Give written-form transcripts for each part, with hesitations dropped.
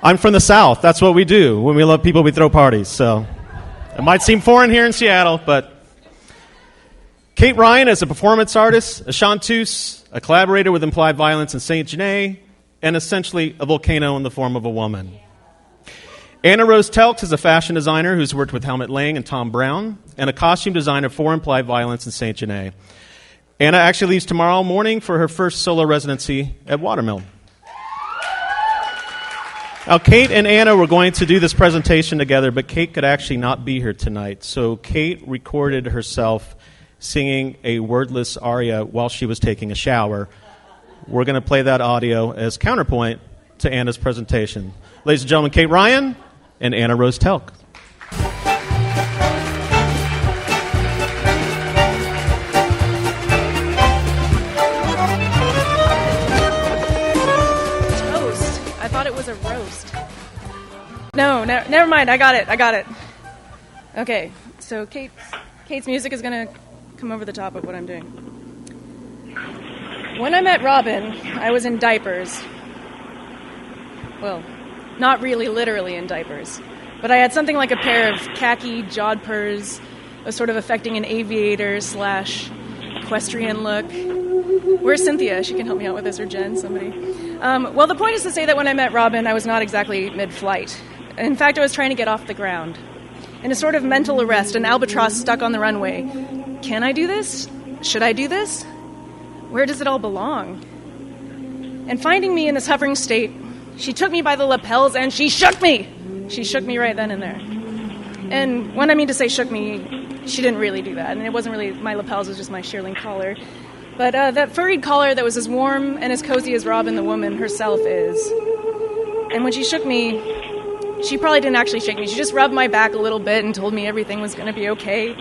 I'm from the South. That's what we do. When we love people, we throw parties. So it might seem foreign here in Seattle, but Kate Ryan is a performance artist, a chanteuse, a collaborator with Implied Violence and Saint Genet, and essentially a volcano in the form of a woman. Anna Rose Telcs is a fashion designer who's worked with Helmut Lang and Tom Brown, and a costume designer for Implied Violence and Saint Genet. Anna actually leaves tomorrow morning for her first solo residency at Watermill. Now, Kate and Anna were going to do this presentation together, but Kate could actually not be here tonight. So Kate recorded herself singing a wordless aria while she was taking a shower. We're going to play that audio as counterpoint to Anna's presentation. Ladies and gentlemen, Kate Ryan and Anna Rose Telcs. No, never mind. I got it. Okay, so Kate's music is going to come over the top of what I'm doing. When I met Robin, I was in diapers. Well, not really literally in diapers, but I had something like a pair of khaki jodhpurs, was sort of affecting an aviator/equestrian look. Where's Cynthia? She can help me out with this, or Jen, somebody. Well, the point is to say that when I met Robin, I was not exactly mid-flight. In fact, I was trying to get off the ground. In a sort of mental arrest, an albatross stuck on the runway. Can I do this? Should I do this? Where does it all belong? And finding me in this hovering state, she took me by the lapels and she shook me! She shook me right then and there. And when I mean to say shook me, she didn't really do that. And it wasn't really my lapels, it was just my shearling collar. But that furried collar that was as warm and as cozy as Robin the woman herself is. And when she shook me, she probably didn't actually shake me. She just rubbed my back a little bit and told me everything was going to be okay.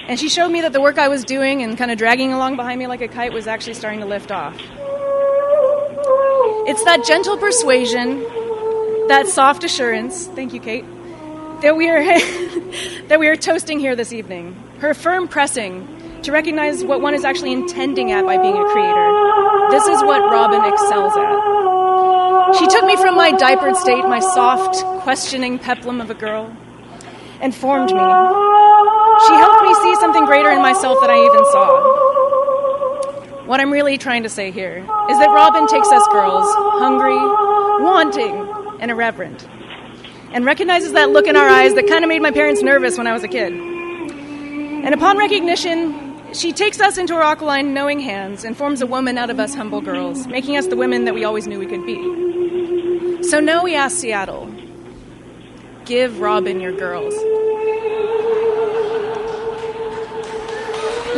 And she showed me that the work I was doing and kind of dragging along behind me like a kite was actually starting to lift off. It's that gentle persuasion, that soft assurance, thank you, Kate, that we are toasting here this evening. Her firm pressing to recognize what one is actually intending at by being a creator. This is what Robin excels at. She took me from my diapered state, my soft, questioning peplum of a girl, and formed me. She helped me see something greater in myself than I even saw. What I'm really trying to say here is that Robin takes us girls, hungry, wanting, and irreverent, and recognizes that look in our eyes that kind of made my parents nervous when I was a kid. And upon recognition, she takes us into her aquiline, knowing hands and forms a woman out of us humble girls, making us the women that we always knew we could be. So now we ask Seattle, give Robin your girls.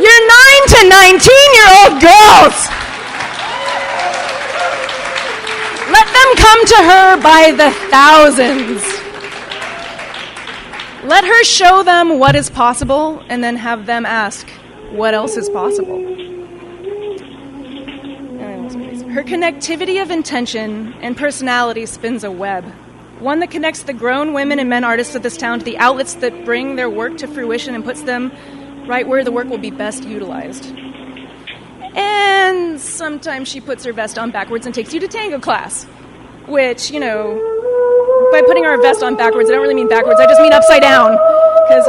Your 9 to 19-year-old girls! Let them come to her by the thousands. Let her show them what is possible, and then have them ask, what else is possible? Her connectivity of intention and personality spins a web, one that connects the grown women and men artists of this town to the outlets that bring their work to fruition and puts them right where the work will be best utilized. And sometimes she puts her vest on backwards and takes you to tango class, which, by putting our vest on backwards, I don't really mean backwards, I just mean upside down, because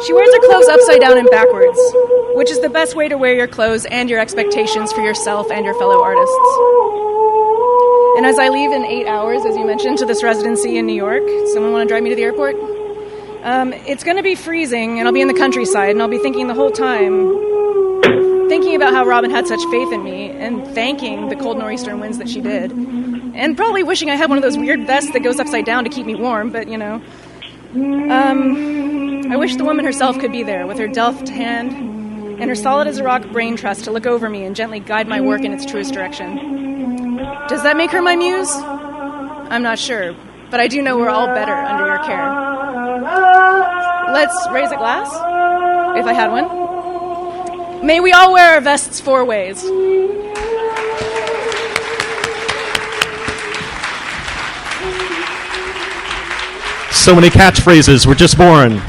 she wears her clothes upside down and backwards, which is the best way to wear your clothes and your expectations for yourself and your fellow artists. And as I leave in 8 hours, as you mentioned, to this residency in New York, someone want to drive me to the airport? It's going to be freezing, and I'll be in the countryside, and I'll be thinking the whole time, thinking about how Robin had such faith in me, and thanking the cold nor'eastern winds that she did. And probably wishing I had one of those weird vests that goes upside down to keep me warm, but, I wish the woman herself could be there with her deft hand and her solid as a rock brain trust to look over me and gently guide my work in its truest direction. Does that make her my muse? I'm not sure, but I do know we're all better under your care. Let's raise a glass, if I had one. May we all wear our vests 4 ways. So many catchphrases were just born.